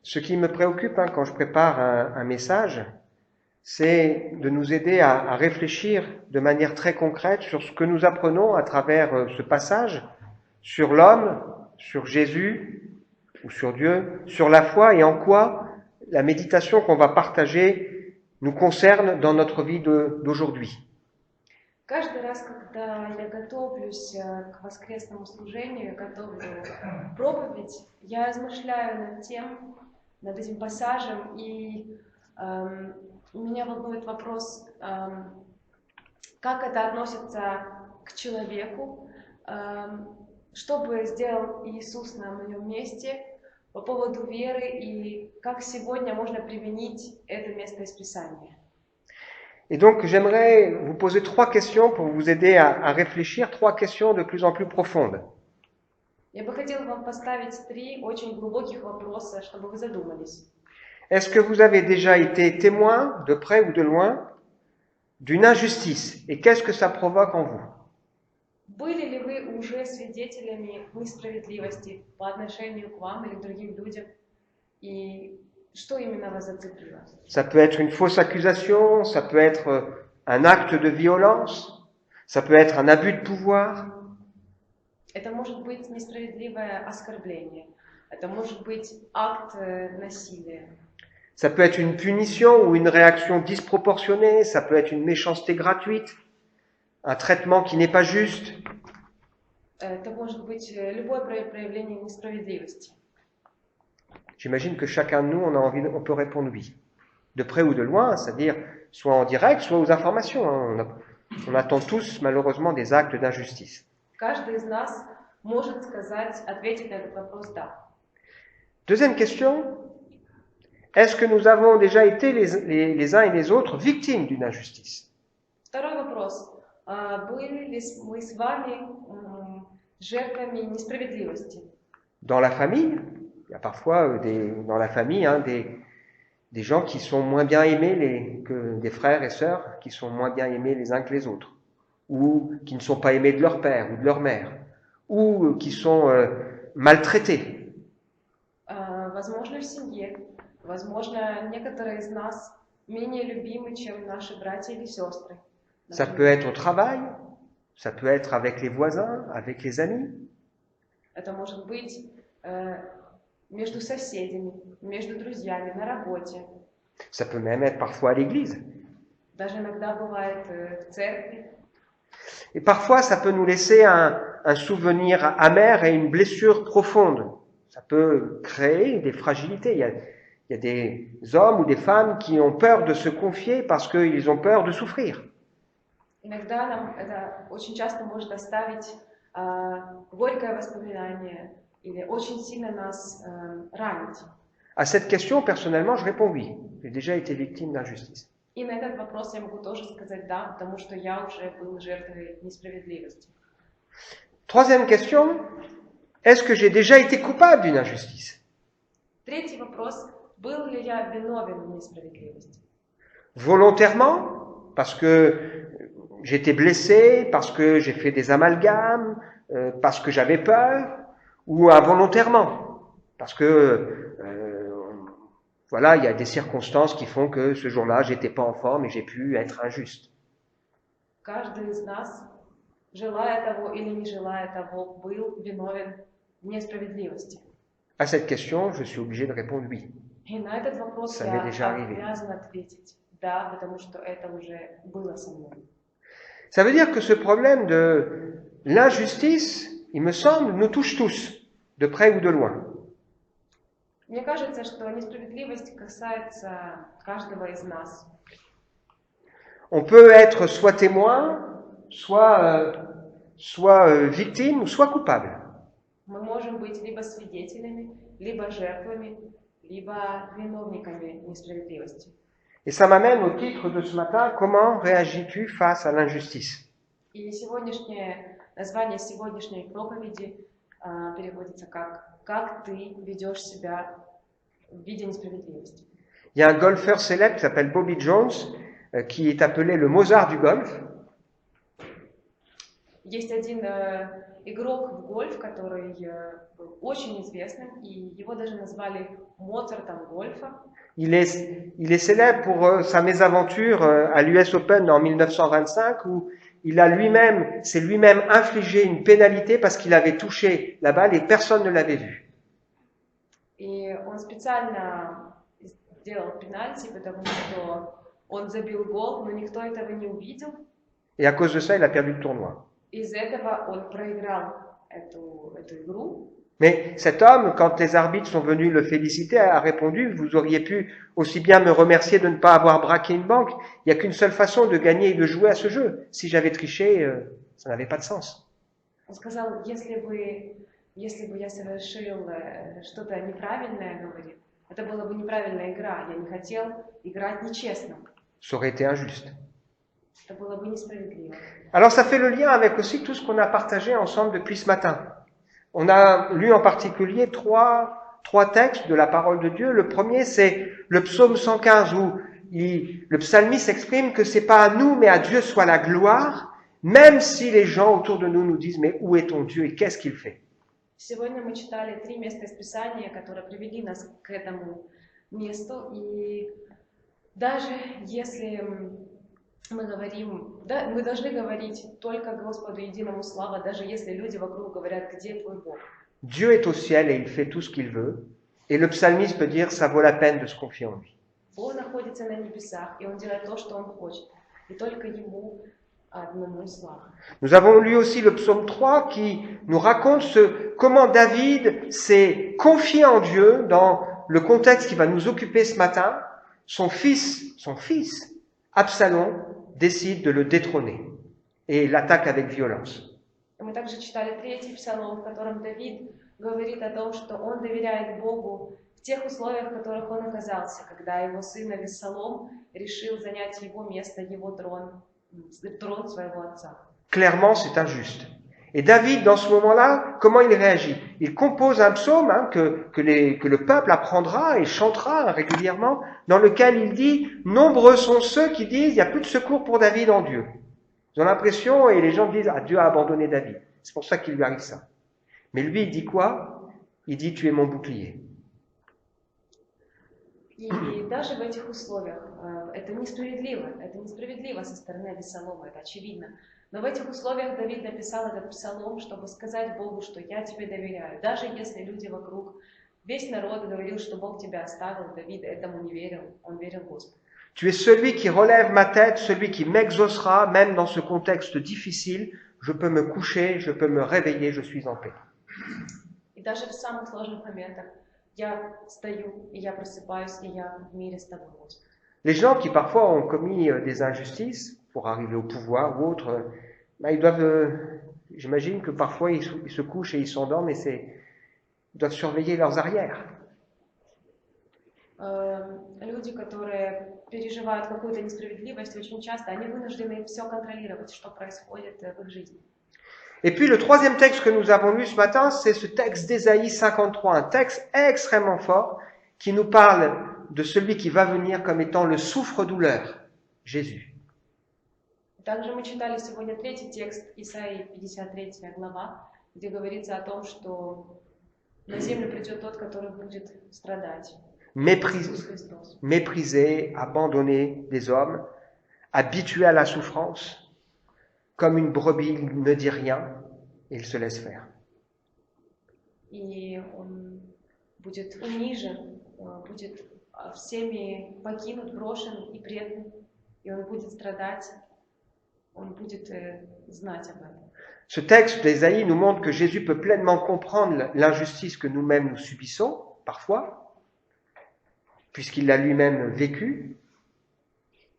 Ce qui me préoccupe quand je prépare un message, c'est de nous aider à réfléchir de manière très concrète sur ce que nous apprenons à travers ce passage, sur l'homme, sur Jésus ou sur Dieu, sur la foi et en quoi la méditation qu'on va partager nous concerne dans notre vie d'aujourd'hui. Каждый раз, когда я готовлюсь к воскресному служению, готовлю проповедь, я размышляю над этим пассажем, и меня волнует вопрос, как это относится к человеку, что бы сделал Иисус на моем месте по поводу веры, и как сегодня можно применить это место из Писания. Et donc, j'aimerais vous poser 3 questions pour vous aider à réfléchir, 3 questions de plus en plus profondes. Я бы хотела вам поставить 3 очень глубоких вопроса, чтобы вы задумались. Est-ce que vous avez déjà été témoin, de près ou de loin, d'une injustice? Et qu'est-ce que ça provoque en vous? Были ли вы уже свидетелями несправедливости по отношению к вам или к другим людям? И что именно вас зацепило? Ça peut être une fausse accusation, ça peut être un acte de violence, ça peut être un abus de pouvoir. Это может быть несправедливое оскорбление, это может быть акт насилия. Ça peut être une punition ou une réaction disproportionnée, ça peut être une méchanceté gratuite, un traitement qui n'est pas juste. Это может быть любое проявление несправедливости. J'imagine que chacun de nous, on peut répondre oui. De près ou de loin, c'est-à-dire soit en direct, soit aux informations. On attend tous, malheureusement, des actes d'injustice. Каждый из нас может ответить на этот вопрос «да». Deuxième question, est-ce que nous avons déjà été les uns et les autres victimes d'une injustice? Второй вопрос. Были ли мы с вами жертвами несправедливости? Dans la famille, il y a parfois dans la famille des gens qui sont moins bien aimés que des frères et sœurs, qui sont moins bien aimés les uns que les autres, ou qui ne sont pas aimés de leur père ou de leur mère, ou qui sont maltraités. Возможно, в семье. Возможно, некоторые из нас менее любимы, чем наши братья или сестры. Ça peut être au travail, ça peut être avec les voisins, avec les amis. Это может быть между соседями, между друзьями, на работе. Ça peut même être parfois à l'église. Даже иногда бывает в церкви. Et parfois, ça peut nous laisser un souvenir amer et une blessure profonde. Ça peut créer des fragilités. Il y a des hommes ou des femmes qui ont peur de se confier parce qu'ils ont peur de souffrir. Иногда нам это очень часто может оставить горькое воспоминание или очень сильно нас ранить. À cette question, personnellement, je réponds oui. J'ai déjà été victime d'injustice. И на этот вопрос я могу тоже сказать да, потому что я уже был жертвой несправедливости. Troisième question, est-ce que j'ai déjà été coupable d'une injustice? Третий вопрос, был ли я виновен в несправедливости? Volontairement, parce que j'étais blessé, parce que j'ai fait des amalgames, parce que j'avais peur, ou involontairement, parce que voilà, il y a des circonstances qui font que ce jour-là, j'étais pas en forme et j'ai pu être injuste. Каждый из нас, желая того или не желая того, был виновен в несправедливости. À cette question, je suis obligé de répondre oui. И на этот вопрос Ça m'est я déjà arrivé. обязан ответить да, потому что это уже было со мной. Ça veut dire que ce problème de l'injustice, il me semble, nous touche tous, de près ou de loin. Мне кажется, что несправедливость касается каждого из нас. On peut être soit témoin, soit victime, ou soit coupable. Мы можем быть либо свидетелями, либо жертвами, либо виновниками несправедливости. Et ça m'amène au titre de ce matin, comment réagis-tu face à l'injustice? И сегодняшнее название сегодняшней проповеди переводится как ты ведешь себя в виде несправедливости. Il y a un golfeur célèbre qui s'appelle Bobby Jones, qui est appelé le Mozart du golf. Есть один игрок в гольф, который был очень известным, и его даже назвали Моцартом гольфа. Il est célèbre pour sa mésaventure à l'US Open en 1925 où s'est lui-même infligé une pénalité parce qu'il avait touché la balle et personne ne l'avait vu. И он специально сделал пенальти, потому что он забил гол, но никто этого не увидел. Et à cause de ça, il a perdu le tournoi. Из этого он проиграл эту игру. Mais cet homme, quand les arbitres sont venus le féliciter, a répondu, vous auriez pu aussi bien me remercier de ne pas avoir braqué une banque. Il n'y a qu'une seule façon de gagner et de jouer à ce jeu. Si j'avais triché, ça n'avait pas de sens. Он сказал, если бы я совершил что-то неправильное, говорит, это была бы неправильная игра. Я не хотел играть нечестно. Ça aurait été injuste. Это было бы несправедливо. Alors ça fait le lien avec aussi tout ce qu'on a partagé ensemble depuis ce matin. On a lu en particulier trois textes de la parole de Dieu. Le premier, c'est le psaume 115 où le psalmiste exprime que c'est pas à nous mais à Dieu soit la gloire, même si les gens autour de nous nous disent mais où est ton Dieu et qu'est-ce qu'il fait? Сегодня мы читали 3 места из Писания, которые привели нас к этому месту. И даже если мы говорим, да, мы должны говорить только Господу единому слава, даже если люди вокруг говорят, где твой Бог. Dieu est au ciel et il fait tout ce qu'il veut. Et le psalmiste peut dire, ça vaut la peine de se confier en lui. Бог находится на небесах, и Он делает то, что Он хочет. И только Ему одному слава. Nous avons lu aussi le psaume 3 qui nous raconte comment David s'est confié en Dieu dans le contexte qui va nous occuper ce matin. Son fils, Absalom, décide de le détrôner et l'attaque avec violence. Мы также читали 3-й псалом, в котором Давид говорит о том, что он доверяет Богу в тех условиях, в которых он оказался, когда его сын Авессалом решил занять его место, его трон своего отца. Clairement, c'est injuste. Et David, dans ce moment-là, comment il réagit? Il compose un psaume que le peuple apprendra et chantera régulièrement, dans lequel il dit « Nombreux sont ceux qui disent « Il n'y a plus de secours pour David en Dieu ». Ils ont l'impression, et les gens disent « Ah, Dieu a abandonné David ». C'est pour ça qu'il lui arrive ça. Mais lui, il dit quoi? Il dit « Tu es mon bouclier ». И даже в этих условиях это несправедливо со стороны Авессалома, это очевидно. Но в этих условиях Давид написал этот псалом, чтобы сказать Богу, что я тебе доверяю. Даже если люди вокруг, весь народ говорил, что Бог тебя оставил, Давид этому не верил, он верил Господу. Tu es celui qui relève ma tête, celui qui m'exaucera, même dans ce contexte difficile. Je peux me coucher, je peux me réveiller, je suis en paix. И даже в самых сложных моментах я стою, и я просыпаюсь, и я в мире с тобой, Господи. Les gens qui parfois ont commis des injustices pour arriver au pouvoir ou autre, ils doivent, j'imagine que parfois ils se couchent et ils s'endorment et ils doivent surveiller leurs arrières. Люди, которые переживают какую-то несправедливость, очень часто они вынуждены все контролировать, что происходит в их жизни. Et puis le troisième texte que nous avons lu ce matin, c'est ce texte d'Ésaïe 53, un texte extrêmement fort qui nous parle de celui qui va venir comme étant le souffre-douleur, Jésus. Также мы читали сегодня 3-й текст Исаии 53 глава, где говорится о том, что на землю придет тот, который будет страдать. Méprisé, abandonné des hommes, habitué à la souffrance, comme une brebis, il ne dit rien et il se laisse faire. И он будет унижен, будет всеми покинут, брошен и предан, и он будет страдать, он будет знать об этом. Ce texte d'Ésaïe nous montre que Jésus peut pleinement comprendre l'injustice que nous-mêmes nous subissons, parfois, puisqu'il l'a lui-même vécu.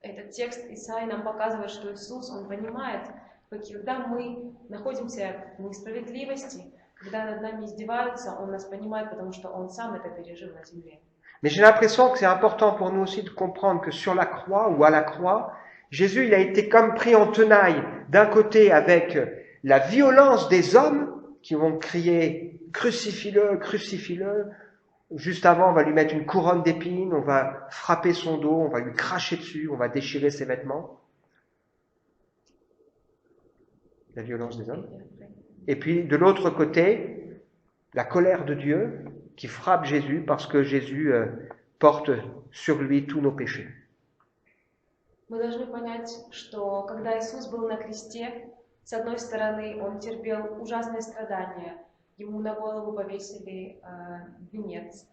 Этот текст Исаии нам показывает, что Иисус, Он понимает, когда мы находимся в несправедливости, когда над нами издеваются, Он нас понимает, потому что Он сам это пережил на земле. Mais j'ai l'impression que c'est important pour nous aussi de comprendre que sur la croix ou à la croix, Jésus, il a été comme pris en tenaille, d'un côté avec la violence des hommes qui vont crier « Crucifie-le, crucifie-le ». Juste avant, on va lui mettre une couronne d'épines, on va frapper son dos, on va lui cracher dessus, on va déchirer ses vêtements. La violence des hommes. et puis de l'autre côté, la colère de Dieu qui frappe Jésus parce que Jésus porte sur lui tous nos péchés. Мы должны понять, что когда Иисус был на кресте, с одной стороны, Он терпел ужасные страдания. Ему на голову повесили венец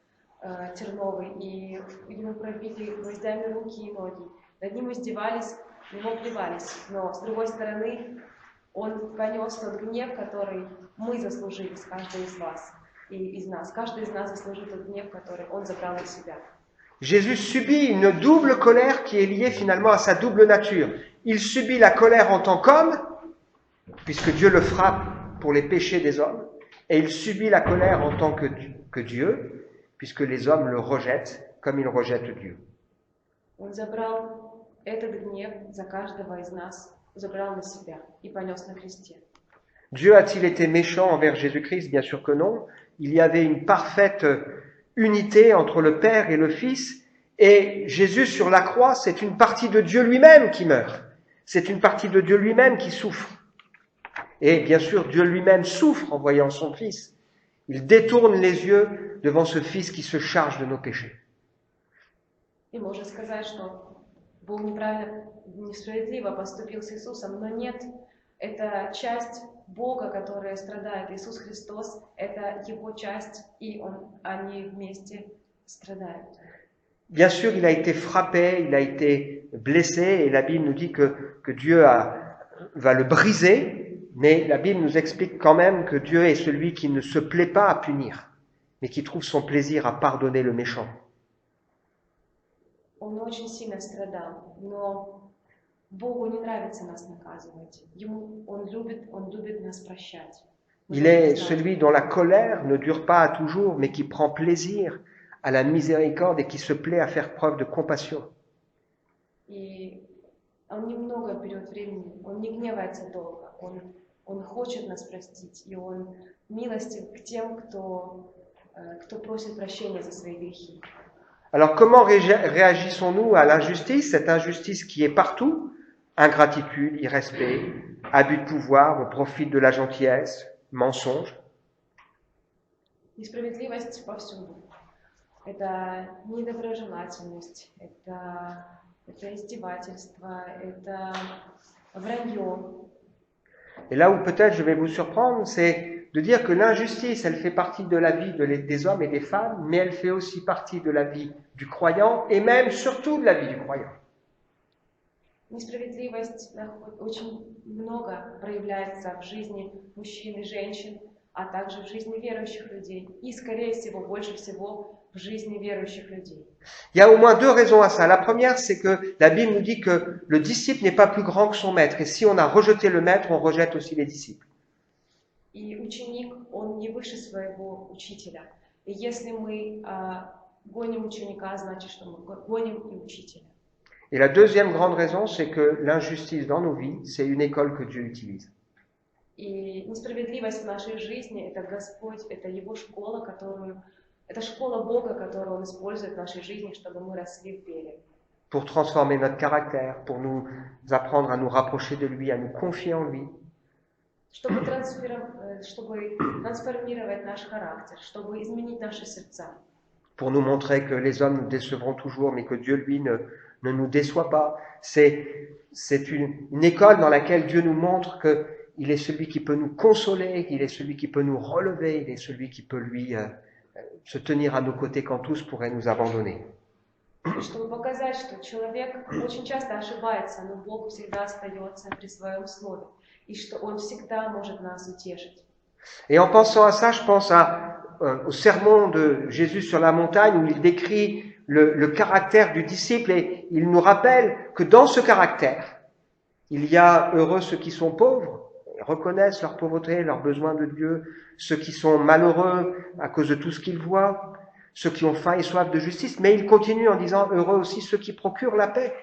терновый, и ему пробили гвоздями руки и ноги. Над ним издевались, ему плевались. Но, с другой стороны, Он понес тот гнев, который мы заслужили, каждый из вас и из нас. Каждый из нас заслужил тот гнев, который Он забрал на себя. Jésus subit une double colère qui est liée finalement à sa double nature. Il subit la colère en tant qu'homme, puisque Dieu le frappe pour les péchés des hommes, et il subit la colère en tant que Dieu, puisque les hommes le rejettent comme ils rejettent Dieu. Он забрал этот гнев за каждого из нас, забрал на себя и понес на кресте. Dieu a-t-il été méchant envers Jésus-Christ? Bien sûr que non. Il y avait une parfaite unité entre le Père et le Fils, et Jésus sur la croix, c'est une partie de Dieu lui-même qui meurt. C'est une partie de Dieu lui-même qui souffre. Et bien sûr, Dieu lui-même souffre en voyant son Fils. Il détourne les yeux devant ce Fils qui se charge de nos péchés. И можно сказать, что Бог неправильно, несправедливо поступил с Иисусом, но нет, это часть Бога, которая страдает. Иисус Христос – это Его часть, и они вместе страдают. Bien sûr, il a été frappé, il a été blessé, et la Bible nous dit que Dieu va le briser, mais la Bible nous explique quand même que Dieu est celui qui ne se plaît pas à punir, mais qui trouve son plaisir à pardonner le méchant. Он очень сильно страдал, но Богу не нравится нас наказывать. Он любит нас прощать. Il est celui dont la colère ne dure pas à toujours, mais qui prend plaisir à la miséricorde et qui se plaît à faire preuve de compassion. И он немного берет времени, он не гневается долго, он хочет нас простить, и он милостив к тем, кто просит прощения за свои грехи. Alors comment réagissons-nous à l'injustice, cette injustice qui est partout? Ingratitude, irrespect, abus de pouvoir, on profite de la gentillesse, mensonge. Несправедливость повсюду. Это недоброжелательность, это издевательство, это вранье. Et là où peut-être je vais vous surprendre, c'est de dire que l'injustice, elle fait partie de la vie des hommes et des femmes, mais elle fait aussi partie de la vie du croyant, et même surtout de la vie du croyant. Несправедливость очень много проявляется в жизни мужчин и женщин, а также в жизни верующих людей. И, скорее всего, больше всего в жизни верующих людей. Il y a au moins deux raisons à ça. La première, c'est que la Bible nous dit que le disciple n'est pas plus grand que son maître. Et si on a rejeté le maître, on rejette aussi les disciples. И ученик, он не выше своего учителя. И если мы гоним ученика, значит, что мы гоним и учителя. Et la deuxième grande raison, c'est que l'injustice dans nos vies, c'est une école que Dieu utilise. И несправедливость в нашей жизни – это Господь, это Его школа, это школа Бога, которую Он использует в нашей жизни, чтобы мы росли в вере. Pour transformer notre caractère, pour nous apprendre à nous rapprocher de lui, à nous confier en lui. Чтобы трансформировать наш характер, чтобы изменить наши сердца. Pour nous montrer que les hommes nous décevront toujours, mais que Dieu, lui, ne nous déçoit pas. C'est une école dans laquelle Dieu nous montre qu'il est celui qui peut nous consoler, qu'il est celui qui peut nous relever, il est celui qui peut, lui, se tenir à nos côtés quand tous pourraient nous abandonner. Чтобы показать, что человек очень часто ошибается, но Бог всегда остается при своем слове, и что Он всегда может нас утешить. Et en pensant à ça, je pense au sermon de Jésus sur la montagne où il décrit le caractère du disciple et il nous rappelle que dans ce caractère, il y a heureux ceux qui sont pauvres, ils reconnaissent leur pauvreté, leur besoin de Dieu, ceux qui sont malheureux à cause de tout ce qu'ils voient, ceux qui ont faim et soif de justice, mais il continue en disant heureux aussi ceux qui procurent la paix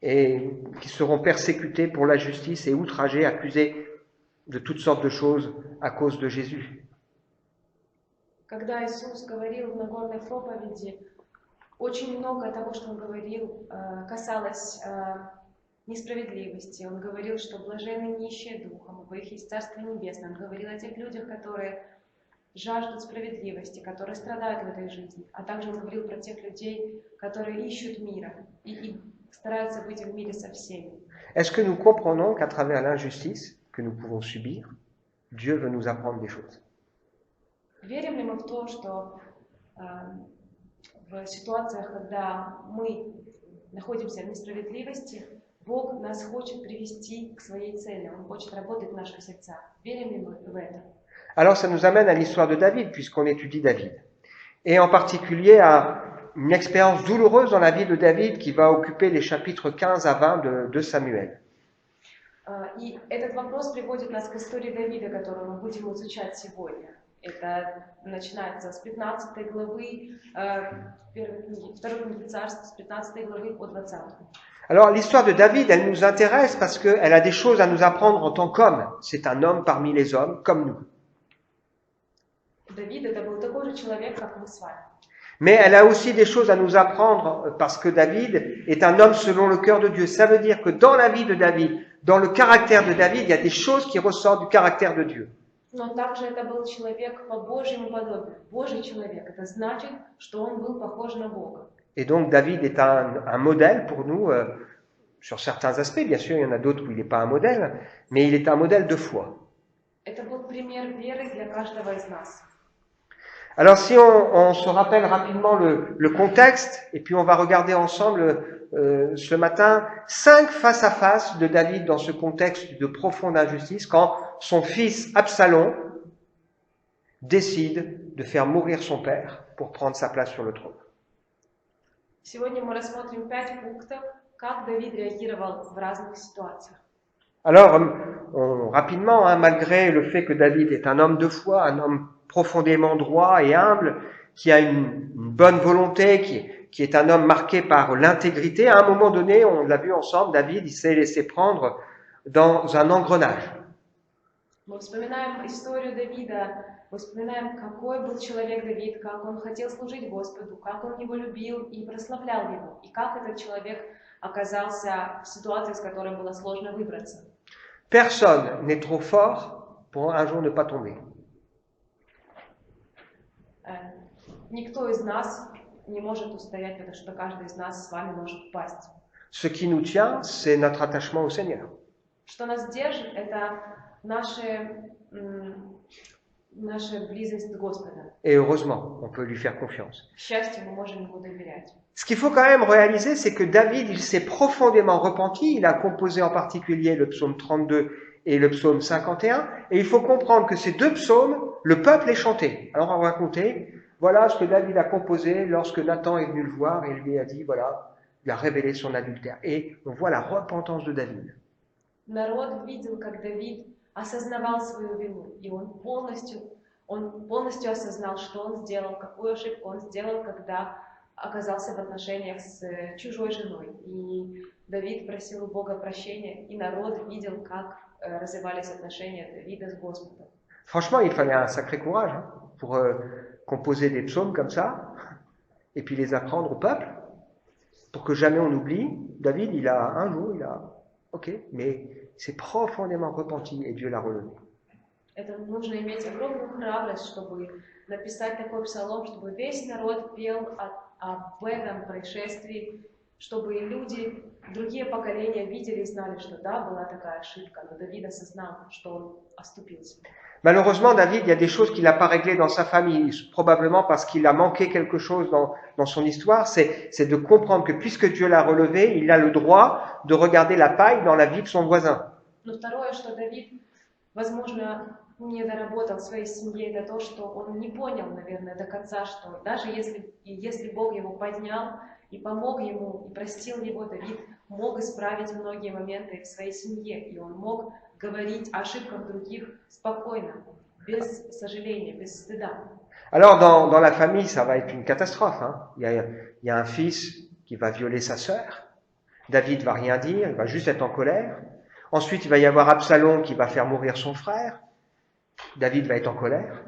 et qui seront persécutés pour la justice et outragés, accusés de toutes sortes de choses à cause de Jésus. Когда Иисус говорил в Нагорной проповеди, очень много того, что Он говорил, касалось несправедливости. Он говорил, что блаженны нищие духом, ибо их есть Царство Небесное. Он говорил о тех людях, которые жаждут справедливости, которые страдают в этой жизни. А также он говорил про тех людей, которые ищут мира и стараются быть в мире со всеми. Est-ce que nous comprenons qu'à travers l'injustice que nous pouvons subir, Dieu veut nous apprendre des choses? Верим ли мы в то, что в ситуациях, когда мы находимся в несправедливости, Бог нас хочет привести к своей цели, Он хочет работать в наших сердцах. Верим ли мы в это? Alors ça nous amène à l'histoire de David, puisqu'on étudie David. Et en particulier à une expérience douloureuse dans la vie de David qui va occuper les chapitres 15 à 20 de Samuel. И этот вопрос приводит нас к истории Давида, которую мы будем изучать сегодня. Это начинается с 15 главы, второй книги Царств, с 15 главы по 20. Alors l'histoire de David, elle nous intéresse parce qu'elle a des choses à nous apprendre en tant qu'homme. C'est un homme parmi les hommes, comme nous. Давид это был такой же человек, как мы с вами. Mais elle a aussi des choses à nous apprendre parce que David est un homme selon le cœur de Dieu. Ça veut dire que dans la vie de David, dans le caractère de David, il y a des choses qui ressortent du caractère de Dieu. Но также это был человек по Божьему подобию, Божий человек. Это значит, что он был похож на Бога. Et donc David est un modèle pour nous sur certains aspects. Bien sûr, il y en a d'autres où il n'est pas un modèle, mais il est un modèle de foi. Это был пример веры для каждого из нас. Alors si on se rappelle rapidement le contexte, et puis on va regarder ensemble ce matin 5 face-à-face de David dans ce contexte de profonde injustice, quand son fils Absalom décide de faire mourir son père pour prendre sa place sur le trône. Сегодня мы рассмотрим 5 пунктов, как Давид реагировал в разных ситуациях. Alors, rapidement, malgré le fait que David est un homme de foi, un homme profondément droit et humble, qui a une bonne volonté, qui est un homme marqué par l'intégrité, à un moment donné, on l'a vu ensemble, David, il s'est laissé prendre dans un engrenage. Мы вспоминаем историю Давида, мы вспоминаем, какой был человек Давид, как он хотел служить Господу, как он его любил и прославлял его, и как этот человек оказался в ситуации, из которой было сложно выбраться. Personne n'est trop fort pour un jour ne pas tomber. Никто из нас не может устоять, потому что каждый из нас с вами может упасть. Ce qui nous tient, c'est notre attachement au Seigneur. Что нас держит, это наша близость с Господом. Et heureusement, on peut lui faire confiance. К счастью, мы можем ему доверять. Ce qu'il faut quand même réaliser, c'est que David, il s'est profondément repenti. Il a composé en particulier le psaume 32 et le psaume 51. Et il faut comprendre que ces deux psaumes, le peuple les chantait. Alors on va raconter, voilà ce que David a composé lorsque Nathan est venu le voir et lui a dit, voilà, il a révélé son adultère. Et on voit la repentance de David. Народ видел, как Давид осознавал свою вину, и он полностью осознал, что он сделал, какую ошибку он сделал, когда оказался в отношениях с чужой женой. И Давид просил у Бога прощения, и народ видел, как развивались отношения Давида с Господом. Franchement, il fallait un sacré courage pour composer des psaumes comme ça, et puis les apprendre au peuple, pour que jamais on oublie. David, un jour, ok, mais il s'est profondément repenti, et Dieu l'a relevé. Это нужно иметь огромную храбрость, чтобы написать такой псалом, чтобы весь народ пел об этом происшествии, чтобы люди, другие поколения видели и знали, что да, была такая ошибка, но Давид осознал, что он оступился. Malheureusement, David, il y a des choses qu'il n'a pas réglées dans sa famille, probablement parce qu'il a manqué quelque chose dans son histoire, c'est de comprendre que puisque Dieu l'a relevé, il a le droit de regarder la paille dans la vie de son voisin. Но второе, что Давид, возможно, не доработал в своей семье, это то, что он не понял, наверное, до конца, что даже если Бог его поднял и помог ему, и простил его, Давид мог исправить многие моменты в своей семье, и он мог говорить о ошибках других спокойно, без сожаления, без стыда. Alors, dans la famille, ça va être une catastrophe. Il y a un fils qui va violer sa sœur. David va rien dire, il va juste être en colère. Ensuite, il va y avoir Absalom qui va faire mourir son frère. David va être en colère.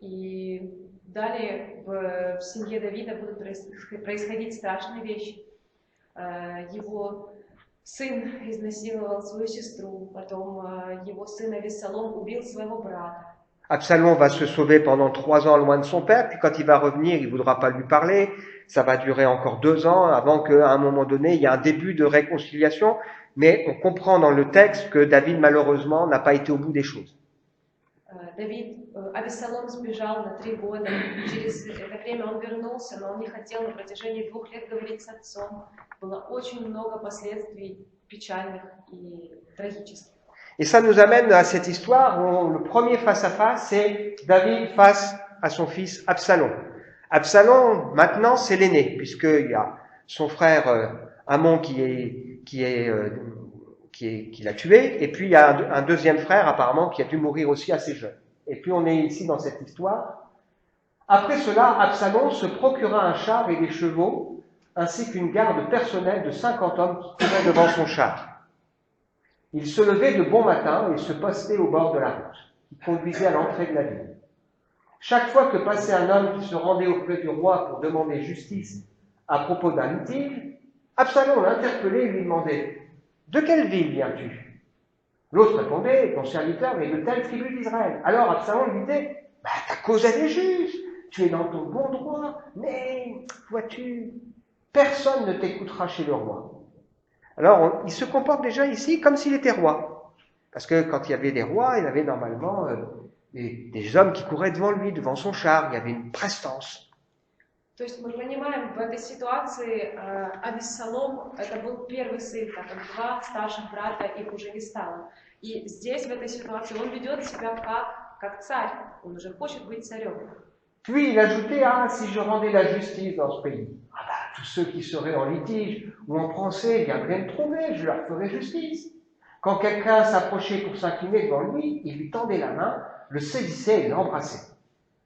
И далее в семье Давида будут происходить страшные вещи. его сын изнасиловал свою сестру, потом его сын Авессалом убил своего брата. Absalom va se sauver pendant 3 ans loin de son père, puis quand il va revenir, il voudra pas lui parler. Ça va durer encore 2 ans avant qu'à un moment donné, il y ait un début de réconciliation. Mais on comprend dans le texte que David, malheureusement, n'a pas été au bout des choses. Авессалом сбежал на 3 года. Через это время он вернулся, но он не хотел на протяжении 2 лет говорить с отцом. Было очень много последствий печальных и трагических. Et ça nous amène à cette histoire où le premier face-à-face, c'est David face à son fils Absalom. Absalom, maintenant, c'est l'aîné, puisqu'il y a son frère Amon qui l'a tué, et puis il y a un deuxième frère, apparemment, qui a dû mourir aussi assez jeune. Et puis on est ici dans cette histoire. Après cela, Absalom se procura un char et des chevaux, ainsi qu'une garde personnelle de 50 hommes qui couraient devant son char. Il se levait de bon matin et se postait au bord de la route, qui conduisait à l'entrée de la ville. Chaque fois que passait un homme qui se rendait auprès du roi pour demander justice à propos d'un litige, Absalom l'interpellait et lui demandait « De quelle ville viens-tu » L'autre répondait « Ton serviteur est de telle tribu d'Israël. » Alors Absalom lui disait « Ta cause elle est juste, tu es dans ton bon droit, mais vois-tu, personne ne t'écoutera chez le roi. » Alors, il se comporte déjà ici comme s'il était roi. Parce que quand il y avait des rois, il y avait normalement des hommes qui couraient devant lui, devant son char. Il y avait une prestance. То есть мы понимаем, в этой ситуации Авессалом это был первый сын, так как 2 старших брата их уже не стало. И здесь, в этой ситуации, он ведет себя как царь. Он уже хочет быть царем. Puis il ajoutait, si je rendais la justice dans ce pays, tous ceux qui seraient en litige ou en procès viendraient me trouver, je leur ferais justice. Quand quelqu'un s'approchait pour s'incliner devant lui, il lui tendait la main, le saisissait et l'embrassait.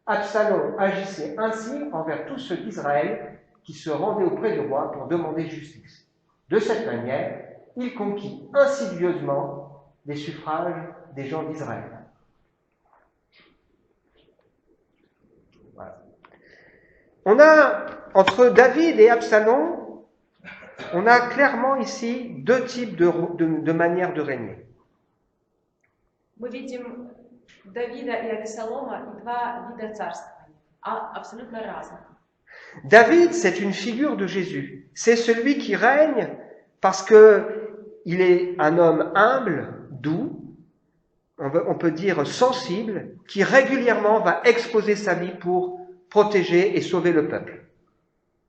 Absalom agissait ainsi envers tous ceux d'Israël qui se rendaient auprès du roi pour demander justice. De cette manière, il conquit insidieusement les suffrages des gens d'Israël. Voilà. On a, entre David et Absalom, on a clairement ici 2 types de manières de régner. Мы видим Давида и Авессалома и 2 вида царствования, абсолютно разных. David, c'est une figure de Jésus. C'est celui qui règne parce que il est un homme humble, doux, on peut dire sensible, qui régulièrement va exposer sa vie pour protéger et sauver le peuple.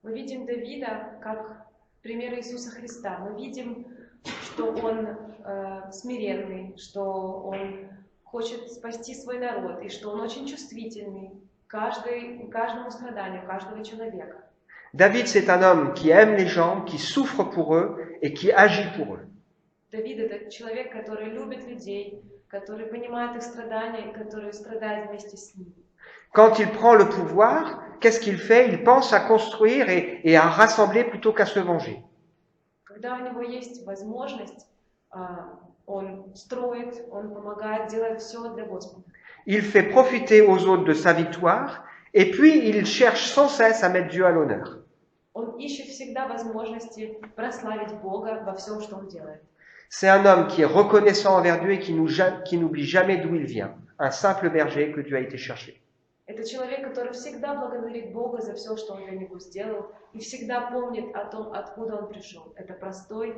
Мы видим Давида как пример Иисуса Христа. Мы видим, что он смиренный, что он хочет спасти свой народ, и что он очень чувствительный к каждому страданию, каждого человека. David, c'est un homme qui aime les gens, qui souffre pour eux et qui agit pour eux. Давид — это человек, который любит людей, который понимает их страдания и который страдает вместе с ними. Quand il prend le pouvoir, qu'est-ce qu'il fait? Il pense à construire et à rassembler plutôt qu'à se venger. Когда у него есть возможность, он строит, он помогает, делает все для Господа. Il fait profiter aux autres de sa victoire et puis il cherche sans cesse à mettre Dieu à l'honneur. Он ищет всегда возможности прославить Бога во всем, что он делает. C'est un homme qui est reconnaissant envers Dieu et qui n'oublie jamais d'où il vient. Un simple berger que Dieu a été chercher. Это человек, который всегда благодарит Бога за все, что он для него сделал, и всегда помнит о том, откуда он пришел. Это простой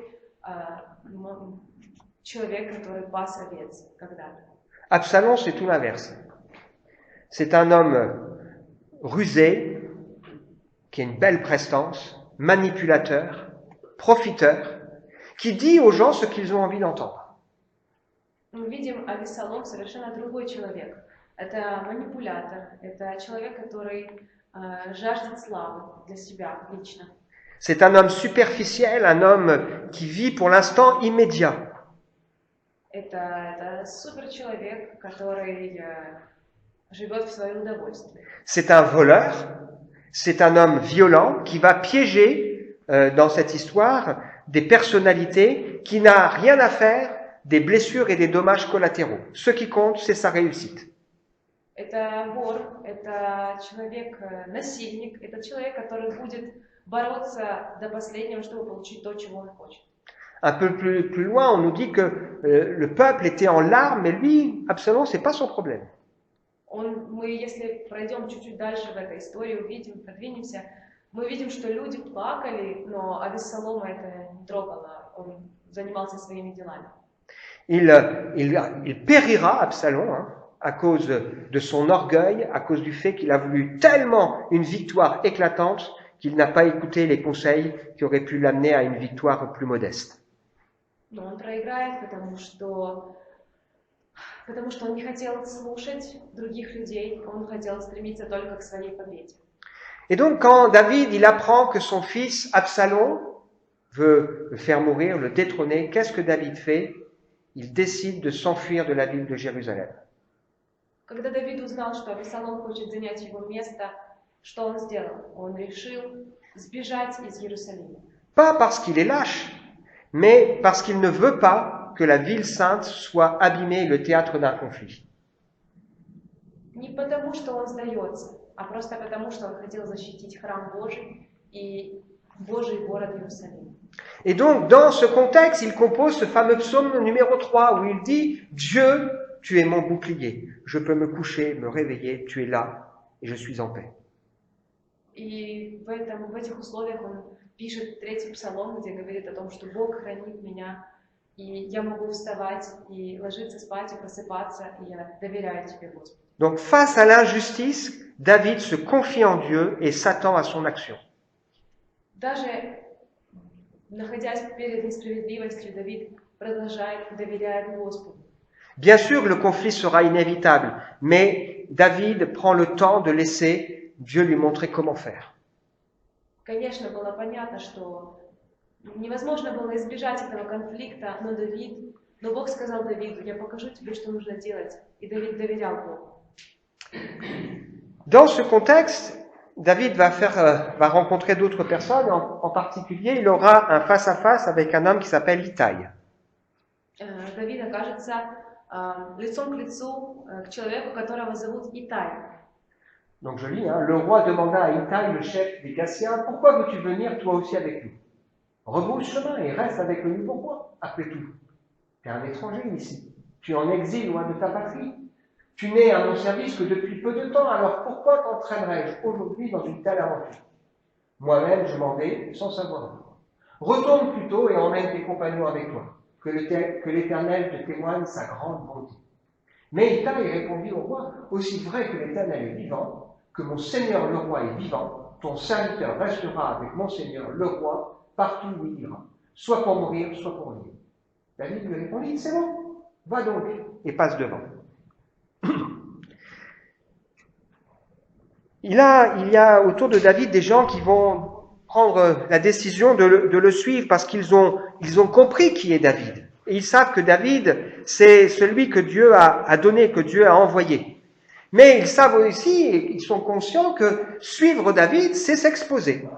человек, который пас овец когда-то. Absalom, c'est tout l'inverse. C'est un homme rusé, qui a une belle prestance, manipulateur, profiteur, qui dit aux gens ce qu'ils ont envie d'entendre. Мы видим Авессалом совершенно другой человек. Это манипулятор, это человек, который жаждет славы для себя лично. C'est un homme superficiel, un homme qui vit pour l'instant immédiat. Это суперчеловек, который живет в свое удовольствие. C'est un voleur, c'est un homme violent qui va piéger dans cette histoire des personnalités qui n'a rien à faire des blessures et des dommages collatéraux. Ce qui compte, c'est sa réussite. Это вор, это человек-насильник, это человек, который будет бороться до последнего, чтобы получить то, чего он хочет. Un peu plus loin, on nous dit que le peuple était en larmes, mais lui, Absalom, c'est pas son problème. Мы, если пройдем чуть-чуть дальше в этой истории, увидим, продвинемся, мы видим, что люди плакали, но Авессалома это не трогало, он занимался своими делами. Il périra, Absalom, hein, à cause de son orgueil, à cause du fait qu'il a voulu tellement une victoire éclatante qu'il n'a pas écouté les conseils qui auraient pu l'amener à une victoire plus modeste. Но он проиграет, потому что он не хотел слушать других людей, он хотел стремиться только к своей победе. Et donc, quand David, il apprend que son fils Absalom veut le faire mourir, le détrôner, qu'est-ce que David fait? Il décide de s'enfuir de la ville de Jérusalem. Когда Давид узнал, что Авессалом хочет занять его место, что он сделал? Он решил сбежать из Иерусалима. Pas parce qu'il est lâche, mais parce qu'il ne veut pas que la ville sainte soit abîmée, le théâtre d'un conflit. Не потому, что он сдается, а просто потому, что он хотел защитить храм Божий и Божий город Иерусалим. Et donc, dans ce contexte, il compose ce fameux psaume numéro 3 où il dit « Dieu, tu es mon bouclier, je peux me coucher, me réveiller, tu es là et je suis en paix. » И в этих условиях он пишет третий псалом, где говорит о том, что Бог хранит меня, и я могу вставать и ложиться спать и просыпаться, и я доверяю тебе, Господи. Donc, face à l'injustice, David se confie en Dieu et s'attend à son action. Даже находясь перед несправедливостью, Давид продолжает доверять Господу. Bien sûr, le conflit sera inévitable, mais David prend le temps de laisser Dieu lui montrer comment faire. Конечно, было понятно, что невозможно было избежать этого конфликта, но Бог сказал Давиду: я покажу тебе, что нужно делать. И Давид доверял Богу. Dans ce contexte, David va rencontrer d'autres personnes. En particulier, il aura un face-à-face avec un homme qui s'appelle Itai. Давид окажется лицом к лицу к человеку, которого зовут Итай. Donc je lis, le roi demanda à Itai, le chef des Gassiens, « Pourquoi veux-tu venir toi aussi avec nous? Rebrousse chemin et reste avec nous. Pourquoi? Après tout, tu es un étranger ici. Tu es en exil loin de ta patrie. Tu n'es à mon service que depuis peu de temps, alors pourquoi t'entraînerais-je aujourd'hui dans une telle aventure? Moi-même, je m'en vais sans savoir. Retourne plutôt et emmène tes compagnons avec toi, que l'Éternel te témoigne sa grande bonté. » Mais Itai répondit au roi, « Aussi vrai que l'Éternel est vivant, que mon Seigneur le roi est vivant, ton serviteur restera avec mon Seigneur le roi partout où il ira, soit pour mourir, soit pour vivre. » David lui répondit, « C'est bon, va donc et passe devant. » Il y a autour de David des gens qui vont prendre la décision de le suivre parce qu'ils ont compris qui est David. Et ils savent que David, c'est celui que Dieu a donné, que Dieu a envoyé. Mais ils savent aussi, et ils sont conscients que suivre David, c'est s'exposer.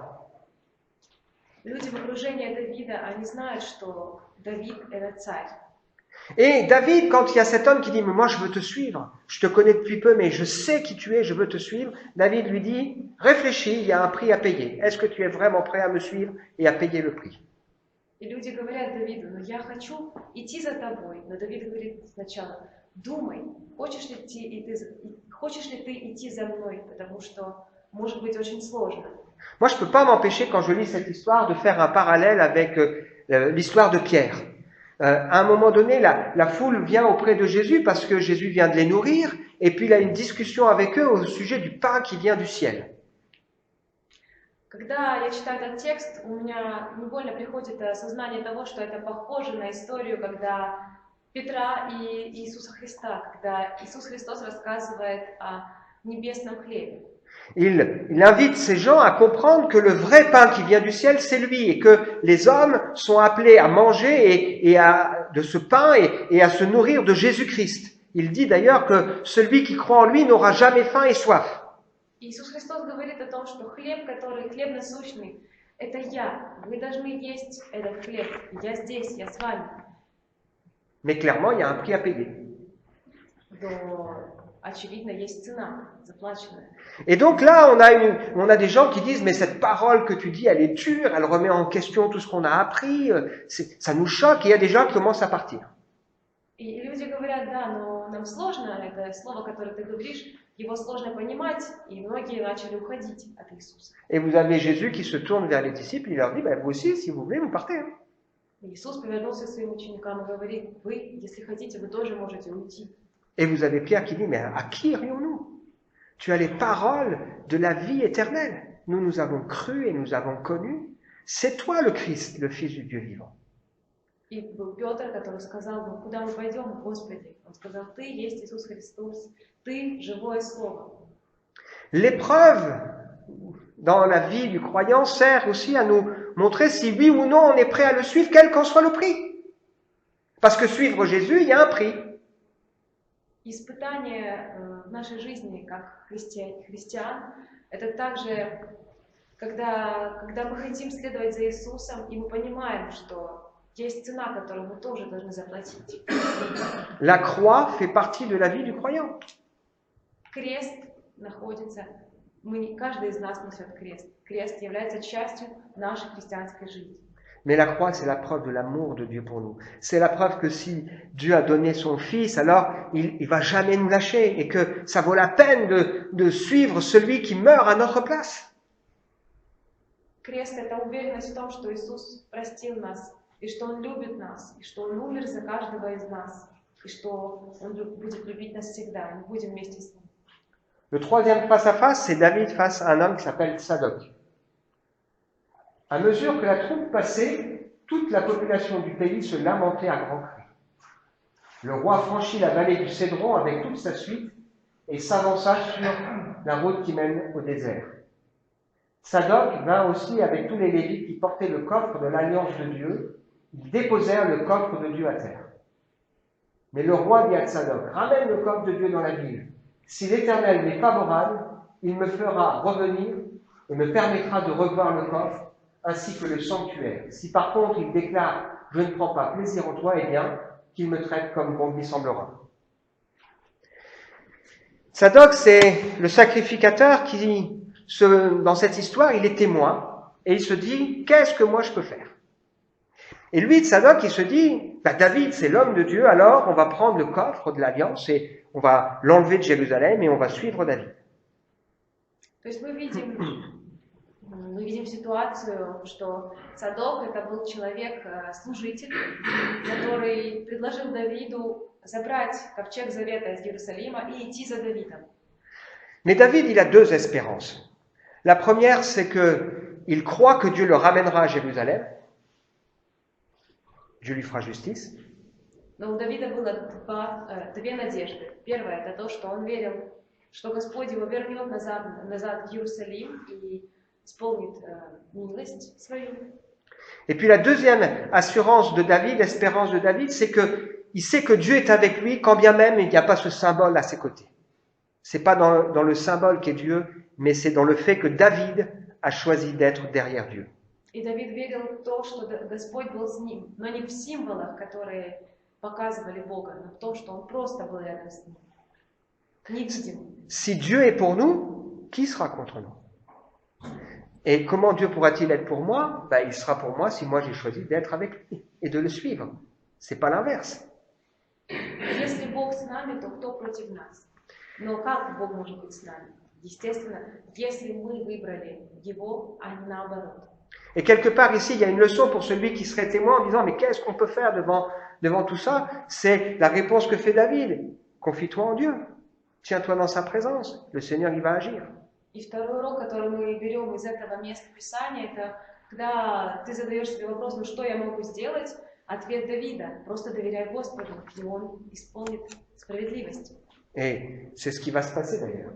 Люди в окружении Давида, они знают, что Давид – это царь. Et David, quand il y a cet homme qui dit « Mais moi, je veux te suivre, je te connais depuis peu, mais je sais qui tu es, je veux te suivre », David lui dit « Réfléchis, il y a un prix à payer. Est-ce que tu es vraiment prêt à me suivre et à payer le prix ?» И люди говорят Давиду: «Ну я хочу идти за тобой». Но Давид говорит сначала: «Думай, хочешь ли ты идти за мной, потому что может быть очень сложно». Moi, je ne peux pas m'empêcher, quand je lis cette histoire, de faire un parallèle avec l'histoire de Pierre. À un moment donné, la foule vient auprès de Jésus parce que Jésus vient de les nourrir, et puis il a une discussion avec eux au sujet du pain qui vient du ciel. Когда я читаю этот текст, у меня невольно приходит осознание того, что это похоже на историю, когда Петра и Иисуса Христа, когда Иисус Христос рассказывает о небесном хлебе. Il invite ces gens à comprendre que le vrai pain qui vient du ciel, c'est lui, et que les hommes sont appelés à manger de ce pain et à se nourrir de Jésus-Christ. Il dit d'ailleurs que celui qui croit en lui n'aura jamais faim et soif. Иисус Христос говорит о том, что хлеб насущный, это я. Вы должны есть этот хлеб. Я здесь, я с вами. Mais clairement, il y a un prix à payer. Но очевидно, есть цена заплаченная. Et donc là, on a des gens qui disent, mais cette parole que tu dis, elle est dure, elle remet en question tout ce qu'on a appris, ça nous choque, et il y a des gens qui commencent à partir. И люди говорят, да, но нам сложно, это слово, которое ты говоришь, его сложно понимать, и многие начали уходить от Иисуса. Et vous avez Jésus qui se tourne vers les disciples, il leur dit, vous aussi, si vous voulez, vous partez. Hein. Иисус повернулся к своим ученикам и говорит, вы, если хотите, вы тоже можете уйти. Et vous avez Pierre qui dit, mais à qui irions-nous? Tu as les paroles de la vie éternelle. Nous avons cru et nous avons connu. C'est toi le Christ, le Fils du Dieu vivant. И был Петр, который сказал, ну куда мы пойдем, Господи? Он сказал, ты есть Иисус Христос, ты живое Слово. L'épreuve dans la vie du croyant sert aussi à nous montrer si oui ou non on est prêt à le suivre, quel qu'en soit le prix. Parce que suivre Jésus, il y a un prix. Испытание в нашей жизни, как христиан, это также, когда мы хотим следовать за Иисусом, и мы понимаем, что есть цена, которую мы тоже должны заплатить. La croix fait partie de la vie du croyant. Крест находится, каждый из нас несет крест. Крест является частью нашей христианской жизни. Mais la croix, c'est la preuve de l'amour de Dieu pour nous. C'est la preuve que si Dieu a donné son Fils, alors il va jamais nous lâcher et que ça vaut la peine de suivre celui qui meurt à notre place. Крест – это уверенность в том, что Иисус простил нас, и что Он любит нас, и что Он умер за каждого из нас, и что Он будет любить нас всегда, и мы будем вместе с Ним. Le troisième face-à-face, c'est David face à un homme qui s'appelle Tsadok. À mesure que la troupe passait, toute la population du pays se lamentait à grands cris. Le roi franchit la vallée du Cédron avec toute sa suite et s'avança sur la route qui mène au désert. Tsadok vint aussi avec tous les Lévites qui portaient le coffre de l'alliance de Dieu. Ils déposèrent le coffre de Dieu à terre. Mais le roi dit à Tsadok, ramène le coffre de Dieu dans la ville. Si l'Éternel m'est favorable, il me fera revenir et me permettra de revoir le coffre ainsi que le sanctuaire. Si par contre il déclare « Je ne prends pas plaisir en toi », eh bien, qu'il me traite comme bon lui semblera. Tsadok, c'est le sacrificateur qui, dans cette histoire, il est témoin et il se dit « Qu'est-ce que moi je peux faire ?» Et lui, Tsadok, il se dit « David, c'est l'homme de Dieu, alors on va prendre le coffre de l'Alliance et on va l'enlever de Jérusalem et on va suivre David. » То есть мы видим ситуацию, что Цадок это был человек, служитель, который предложил Давиду забрать ковчег завета из Иерусалима и идти за Давидом. Mais David, il a deux espérances. La première, c'est qu'il croit que Dieu le ramènera à Jérusalem. Dieu lui fera justice. Но у Давида было две надежды. Первая это то, что он верил, что Господь его вернет назад в Иерусалим и исполнит милость свою. Et puis la deuxième assurance de David, espérance de David, c'est qu'il sait que Dieu est avec lui, quand bien même il n'y a pas ce symbole à ses côtés. C'est pas dans le symbole qu'est Dieu, mais c'est dans le fait que David a choisi d'être derrière Dieu. И Давид верил в то, что Господь был с ним, но не в символах, которые показывали Бога, но в том, что Он просто был рядом с ним. Невидим. Si Dieu est pour nous, qui sera contre nous? Et comment Dieu pourra-t-il être pour moi? Il sera pour moi si moi j'ai choisi d'être avec lui et de le suivre. C'est pas l'inverse. Если Бог с нами, то кто против нас? Но как Бог может быть с нами? Естественно, если мы выбрали Его, а не наоборот. Et quelque part ici, il y a une leçon pour celui qui serait témoin en disant « Mais qu'est-ce qu'on peut faire devant tout ça ?» C'est la réponse que fait David. Confie-toi en Dieu. Tiens-toi dans sa présence. Le Seigneur, il va agir. И второй урок, который мы берем из этого места Писания, это когда ты задаешь себе вопрос, ну что я могу сделать? Ответ Давида: просто доверяй Господу, и Он исполнит справедливость. Et c'est ce qui va se passer d'ailleurs.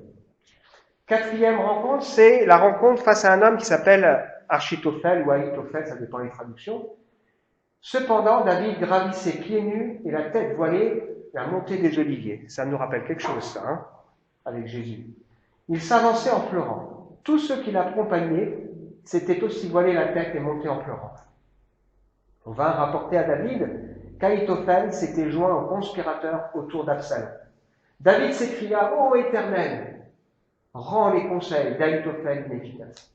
Quatrième rencontre, c'est la rencontre face à un homme qui s'appelle Achitophel ou Ahitophel, ça dépend des traductions. Cependant, David gravissait pieds nus et la tête voilée la montée des Oliviers. Ça nous rappelle quelque chose, ça, hein, avec Jésus. Il s'avançait en pleurant. Tous ceux qui l'accompagnaient s'étaient aussi voilés la tête et montés en pleurant. On va rapporter à David qu'Ahitophel s'était joint aux conspirateurs autour d'Absalom. David s'écria, ô Éternel, rends les conseils d'Ahitophel inefficaces.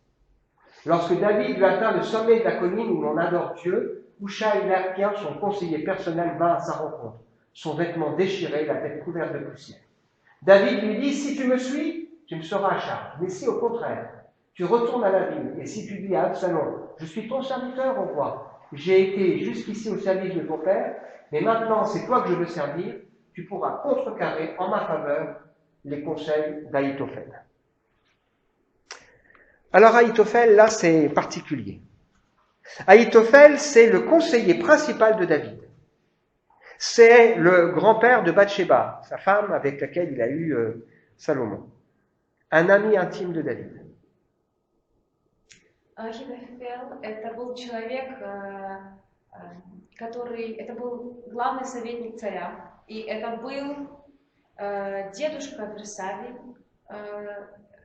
Lorsque David lui atteint le sommet de la colline où l'on adore Dieu, Hushai l'Archien, son conseiller personnel, va à sa rencontre, son vêtement déchiré, la tête couverte de poussière. David lui dit, si tu me suis, tu me seras à charge. Mais si au contraire, tu retournes à la ville, et si tu dis à Absalom, je suis ton serviteur, au roi, j'ai été jusqu'ici au service de ton père, mais maintenant c'est toi que je veux servir, tu pourras contrecarrer en ma faveur les conseils d'Ahitophel. Alors Ahitophel, là, c'est particulier. Ahitophel, c'est le conseiller principal de David. C'est le grand-père de Bathsheba, sa femme avec laquelle il a eu Salomon. Un ami intime de David. Ахитофел — это был человек, это был главный советник царя, и это был дедушка Версавий,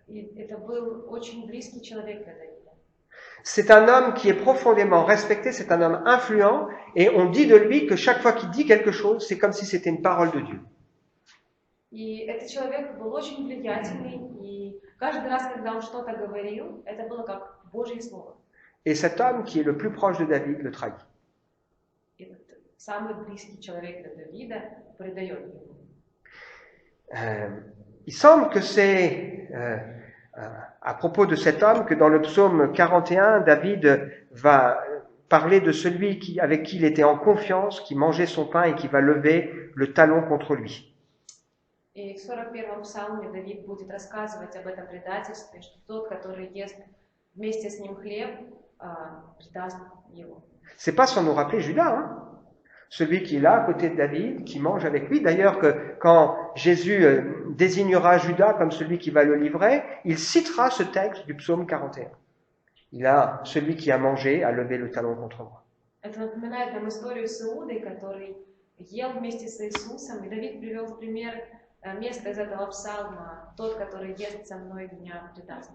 и это был очень близкий человек для Давида. C'est un homme qui est profondément respecté, c'est un homme influent, et on dit de lui que chaque fois qu'il dit quelque chose, c'est comme si c'était une parole de Dieu. И этот человек был очень влиятельный, и каждый раз, когда он что-то говорил, это было как Божье слово. Et cet homme qui est le plus proche de David le trahit. И самый близкий человек для Давида предает его. Il semble que c'est à propos de cet homme que dans le psaume 41, David va parler de celui avec qui il était en confiance, qui mangeait son pain et qui va lever le talon contre lui. И в 41-м псалме Давид будет рассказывать об этом предательстве, что тот, который ест вместе с ним хлеб, предаст его. C'est pas sans nous rappeler Judas, hein? Celui qui est là à côté de David, qui mange avec lui. D'ailleurs, que quand Jésus désignera Judas comme celui qui va le livrer, il citera ce texte du psaume 41. Il a celui qui a mangé a levé le talon contre moi. Это напоминает нам историю с Иудой, который ел вместе с Иисусом, и Давид привел в пример место из этого псалма: тот, который ест со мной, меня предаст.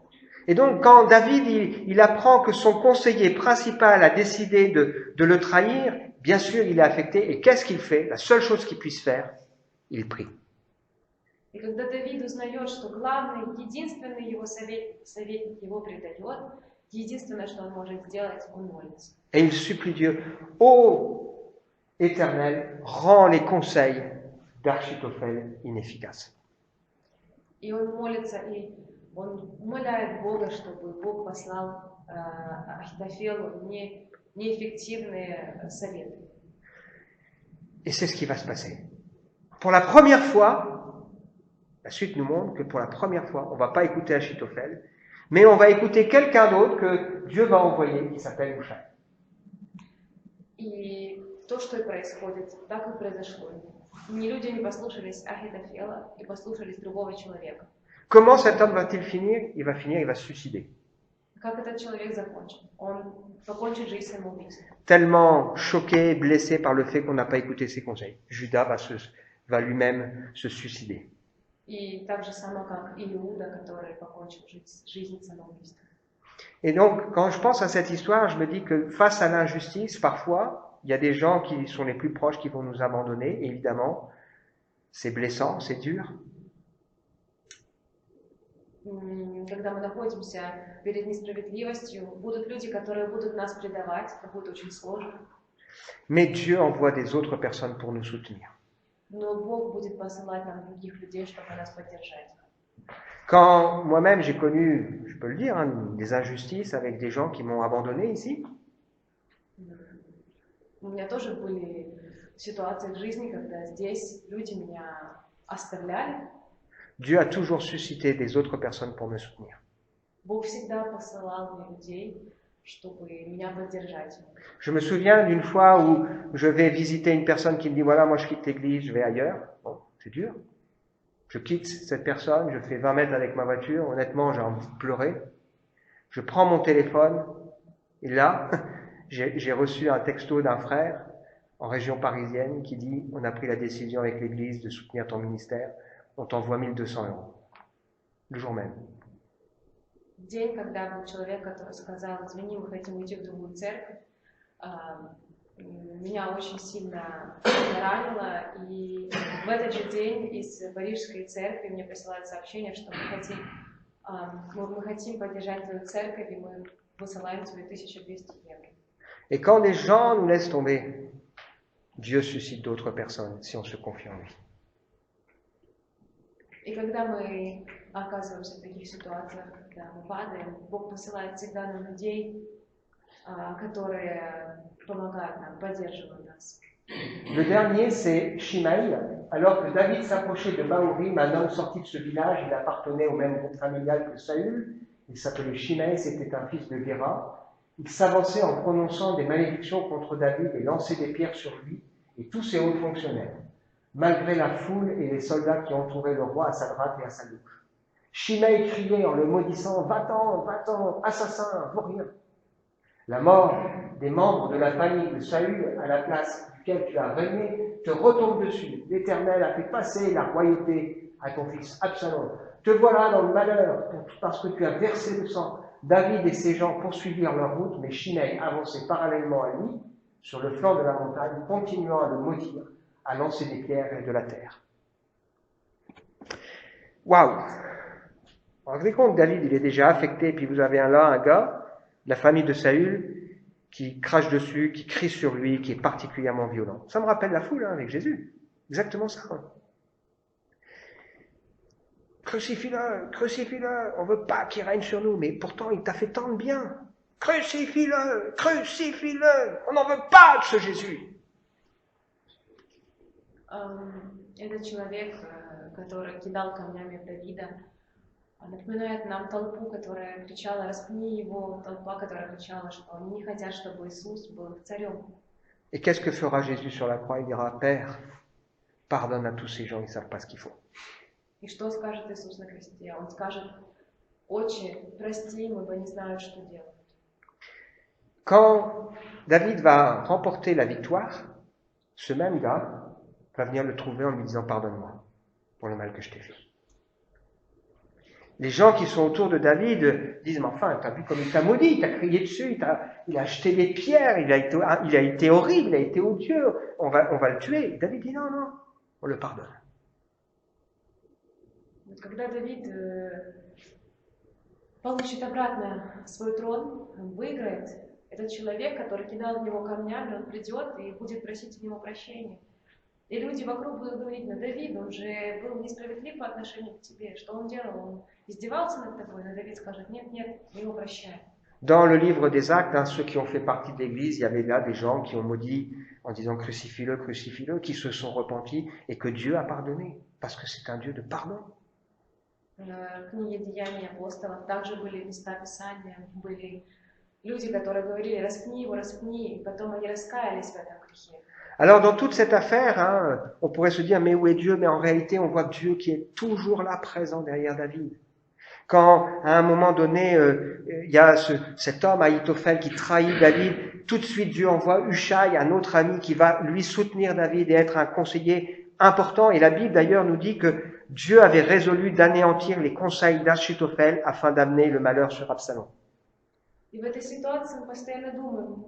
Et donc, quand David il apprend que son conseiller principal a décidé de le trahir, bien sûr, il est affecté. Et qu'est-ce qu'il fait? La seule chose qu'il puisse faire, il prie. И когда Давид узнает, что главный, единственный его советник его предает, единственное, что он может сделать, он молится. Et il supplie Dieu, ô Éternel, rends les conseils d'Achitophel inefficaces. И он молится, и он умоляет Бога, чтобы Бог послал Ахитофелу неэффективные советы. Et c'est ce qui va se passer. Pour la première fois, la suite nous montre que pour la première fois, on ne va pas écouter Achitophel, mais on va écouter quelqu'un d'autre que Dieu va envoyer, qui s'appelle Hushai. И то, что и происходит, так и произошло. Люди не послушались Ахитофела и послушались другого человека. Comment cet homme va-t-il finir? Il va se suicider. Как этот человек закончит? Он покончит жизнь самоубийством. Tellement choqué, blessé par le fait qu'on n'a pas écouté ses conseils. Judas va lui-même se suicider. И так же само, как Иуда, который покончил жизнь самоубийством. Et donc, quand je pense à cette histoire, je me dis que face à l'injustice, parfois, il y a des gens qui sont les plus proches qui vont nous abandonner. Et évidemment, c'est blessant, c'est dur. Когда мы находимся перед несправедливостью, будут люди, которые будут нас предавать, это будет очень сложно. Mais Dieu envoie des autres personnes pour nous soutenir. Но Бог будет посылать нам других людей, чтобы нас поддержать. Quand moi-même j'ai connu, je peux le dire, des injustices avec des gens qui m'ont abandonné ici. У меня тоже были ситуации в жизни, когда здесь люди меня оставляли. Dieu a toujours suscité des autres personnes pour me soutenir. Бог всегда посылал мне людей, чтобы меня поддержать. Je me souviens d'une fois où je vais visiter une personne qui me dit, voilà, moi je quitte l'église, je vais ailleurs. Bon, c'est dur. Je quitte cette personne, je fais 20 mètres avec ma voiture, honnêtement j'ai envie de pleurer. Je prends mon téléphone, et là, j'ai reçu un texto d'un frère en région parisienne qui dit, on a pris la décision avec l'église de soutenir ton ministère, on t'envoie 1200 €. Le jour même. День, когда был человек, который сказал, извини, мы хотим уйти в другую церковь, меня очень сильно ранило, и в этот же день из Парижской церкви мне присылают сообщение, что мы хотим поддержать твою церковь, и мы высылаем тебе 1200 евро. Et quand les gens nous laissent tomber, Dieu suscite d'autres personnes si on se confie en lui. И когда мы оказываемся в таких ситуациях, когда мы падаем, Бог посылает всегда нам людей, которые помогают нам, поддерживают нас. Le dernier, c'est Shimaï. Alors que David s'approchait de Bahurim, un homme sorti de ce village, il appartenait au même groupe familial que Saül. Il s'appelait Shimaï, c'était un fils de Géra. Il s'avançait en prononçant des malédictions contre David et lançait des pierres sur lui et tous ses hauts fonctionnaires, malgré la foule et les soldats qui entouraient le roi à sa droite et à sa gauche. Shimaï criait en le maudissant « Va-t'en, assassin, vaurien !» La mort des membres de la famille de Saül à la place duquel tu as régné te retombe dessus. L'Éternel a fait passer la royauté à ton fils Absalom. Te voilà dans le malheur parce que tu as versé le sang. David et ses gens poursuivirent leur route, mais Shimei avançait parallèlement à lui, sur le flanc de la montagne, continuant à le maudire, à lancer des pierres et de la terre. Waouh! Vous vous rendez compte, David, il est déjà affecté, puis vous avez là un gars, la famille de Saül, qui crache dessus, qui crie sur lui, qui est particulièrement violent. Ça me rappelle la foule avec Jésus. Exactement ça. Crucifie-le, crucifie-le, on ne veut pas qu'il règne sur nous, mais pourtant il t'a fait tant de bien. Crucifie-le, crucifie-le, on n'en veut pas de ce Jésus. Этот человек, который кидал камнями в Давида, напоминает нам толпу, которая кричала «распни его», толпа, которая кричала, что они не хотят, чтобы Иисус был царем. Et qu'est-ce que fera Jésus sur la croix? Il dira, Père, pardonne à tous ces gens, ils ne savent pas ce qu'ils font. И что скажет Иисус на кресте? Он скажет: «Отче, прости им, ибо не знают, что делают». Quand David va remporter la victoire, ce même gars va venir le trouver en lui disant « Pardonne-moi pour le mal que je t'ai fait ». Les gens qui sont autour de David disent « Mais enfin, t'as vu comme il t'a maudit, il t'a crié dessus, il a jeté des pierres, il a été horrible, il a été odieux, on va le tuer. » David dit « Non, non, on le pardonne. » Когда Давид получит обратно свой трон, он выиграет, этот человек, который кидал в него камнями, он придет и будет просить у него прощения. И люди вокруг будут говорить: но Давид, он же был несправедлив по отношению к тебе. Что он делал? Он издевался над тобой? Но Давид скажет: нет, нет, мы его прощаем. Dans le livre des Actes, ceux qui ont fait partie de l'Église, il y avait là des gens qui ont maudit en disant crucifie-le, crucifie-le, qui se sont repentis et que Dieu a pardonné, parce que c'est un Dieu de pardon. В книге «Деяния апостолов» также были места Писания, были люди, которые говорили: распни его, распни, и потом они раскаялись в этом грехе. Alors dans toute cette affaire, on pourrait se dire mais où est Dieu? Mais en réalité, on voit Dieu qui est toujours là, présent derrière David. Quand à un moment donné, il y a cet homme Ahitophel qui trahit David, tout de suite Dieu envoie Hushai, un autre ami qui va lui soutenir David et être un conseiller important. Et la Bible d'ailleurs nous dit que Dieu avait résolu d'anéantir les conseils d'Ahitophel afin d'amener le malheur sur Absalom. И в этой ситуации мы постоянно думаем: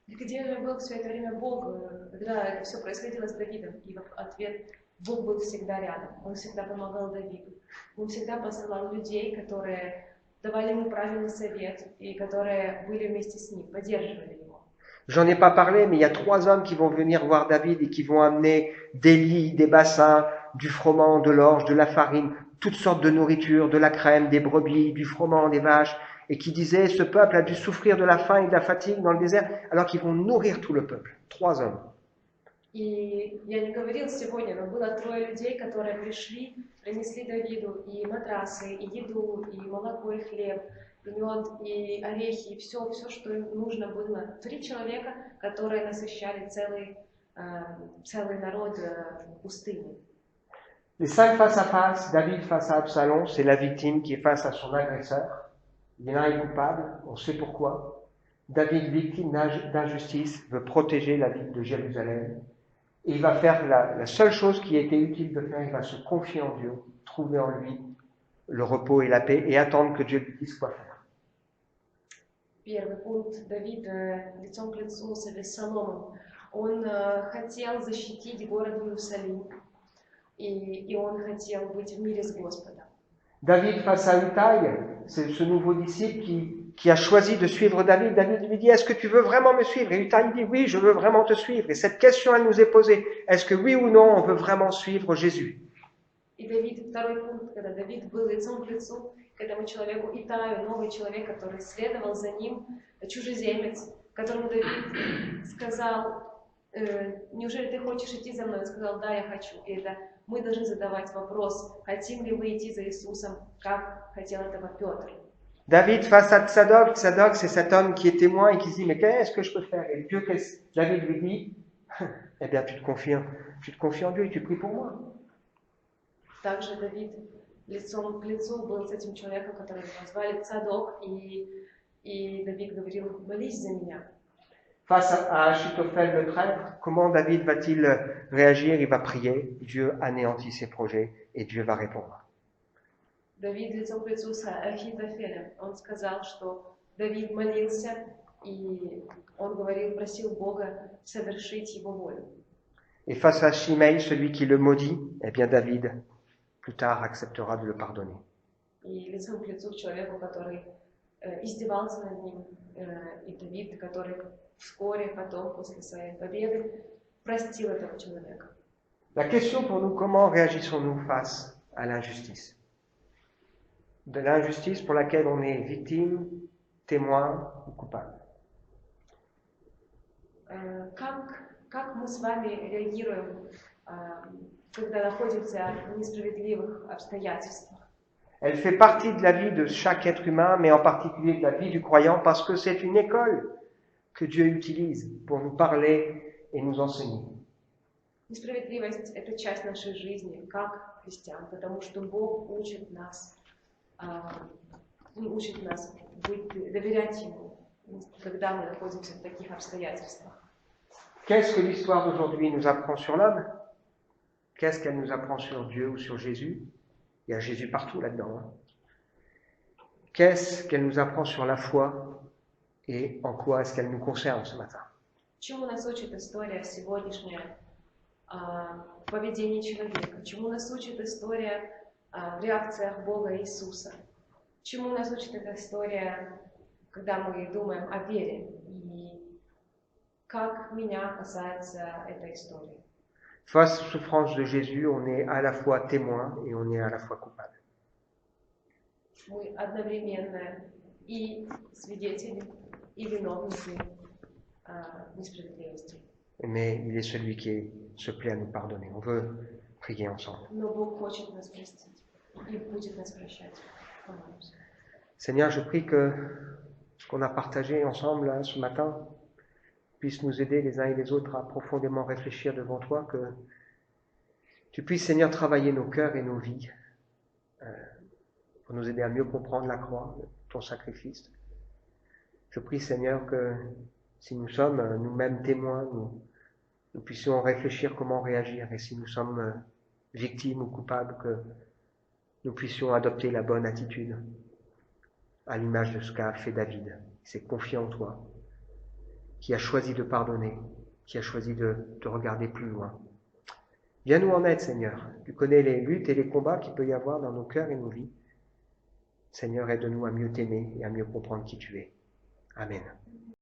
где же был все это время Бог, когда это все происходило с Давидом? И в ответ: Бог был всегда рядом, Он всегда помогал Давиду. Он всегда посылал людей, которые давали ему правильный совет и которые были вместе с ним, поддерживали его. J'en ai pas parlé, mais il y a 3 hommes qui vont venir voir David et qui vont amener des lits, des bassins, du froment, de l'orge, de la farine, toutes sortes de nourriture, de la crème, des brebis, du froment, des vaches, et qui disaient, ce peuple a dû souffrir de la faim et de la fatigue dans le désert, alors qu'ils vont nourrir tout le peuple. 3 hommes. И я не говорил сегодня, но было 3 людей, которые пришли, принесли Давиду и матрасы, и еду, и молоко, и хлеб, и мед, и орехи, и все, что им нужно было. 3 человека, которые насыщали целый народ в пустыне. Les 5 face à face, David face à Absalom, c'est la victime qui est face à son agresseur. L'un est coupable, on sait pourquoi. David, victime d'injustice, veut protéger la ville de Jérusalem. Et il va faire la seule chose qui était utile de faire, il va se confier en Dieu, trouver en lui le repos et la paix, et attendre que Dieu lui dise quoi faire. Первый пункт. Давид лицом к лицу с Авессаломом. Он хотел защитить город Иерусалим, и он хотел быть в мире с Господом. David face à Utaï, c'est ce nouveau disciple qui a choisi de suivre David. David lui dit, est-ce que tu veux vraiment me suivre? Et Utaï dit, oui, je veux vraiment te suivre. Et cette question, elle nous est posée. Est-ce que oui ou non, on veut vraiment suivre Jésus? И Давид, второй пункт, когда Давид был лицом к лицу к этому человеку Итаю, новый человек, который следовал за ним, чужеземец, которому Давид сказал, неужели ты хочешь идти за мной? Он сказал, да, я хочу. И это мы должны задавать вопрос, хотим ли мы идти за Иисусом, как хотел этого Петр. David face à Tsadok, Tsadok c'est cet homme qui est témoin et qui se dit, mais qu'est-ce que je peux faire? Et Dieu, David lui dit, eh bien tu te confies en Dieu et tu pries pour moi. Также Давид лицом к лицу был с этим человеком, которого назвали Цадок, и Давид говорил, молись за меня. Face à Achitophel le traître, comment David va-t-il réagir? Il va prier, Dieu anéantit ses projets et Dieu va répondre. Давид лицом к лицу с Ахитофелем, он сказал, что Давид молился, и он говорил, просил Бога совершить его волю. Et face à Shimei, celui qui le maudit, eh bien David, plus tard, acceptera de le pardonner. И лицом к лицу к человеку, который издевался над ним, и Давид, который вскоре потом, после своей победы, простил этого человека. La question pour nous, comment réagissons-nous face à l'injustice? De l'injustice pour laquelle on est victime, témoin ou coupable. Как мы с вами реагируем, когда находимся в несправедливых обстоятельствах? Elle fait partie de la vie de chaque être humain, mais en particulier de la vie du croyant, parce que c'est une école que Dieu utilise pour nous parler et nous enseigner. Несправедливость – это часть нашей жизни, как христиан, потому что Бог учит нас доверять Ему, когда мы находимся в таких обстоятельствах. Qu'est-ce que l'histoire d'aujourd'hui nous apprend sur l'homme? Qu'est-ce qu'elle nous apprend sur Dieu ou sur Jésus? Il y a Jésus partout là-dedans. Qu'est-ce qu'elle nous apprend sur la foi et en quoi est-ce qu'elle nous concerne ce matin? Чему нас учит история сегодняшняя в поведении человека? Чему нас учит история в реакциях Бога и Иисуса? Чему нас учит эта история, когда мы думаем о вере? И как меня касается эта история? Face aux souffrances de Jésus, on est à la fois témoin et on est à la fois coupable. Мы одновременно и свидетели, и виновники несправедливости. Mais il est celui qui se plaît à nous pardonner. On veut prier ensemble. Но Бог хочет нас простить и будет нас прощать. Seigneur, je prie que ce qu'on a partagé ensemble là, ce matin puisse nous aider les uns et les autres à profondément réfléchir devant toi, que tu puisses, Seigneur, travailler nos cœurs et nos vies pour nous aider à mieux comprendre la croix, ton sacrifice. Je prie, Seigneur, que si nous sommes nous-mêmes témoins, nous puissions réfléchir comment réagir, et si nous sommes victimes ou coupables, que nous puissions adopter la bonne attitude, à l'image de ce qu'a fait David. Il s'est confié en toi, qui a choisi de pardonner, qui a choisi de te regarder plus loin. Viens nous en aide, Seigneur. Tu connais les luttes et les combats qu'il peut y avoir dans nos cœurs et nos vies. Seigneur, aide-nous à mieux t'aimer et à mieux comprendre qui tu es. Amen.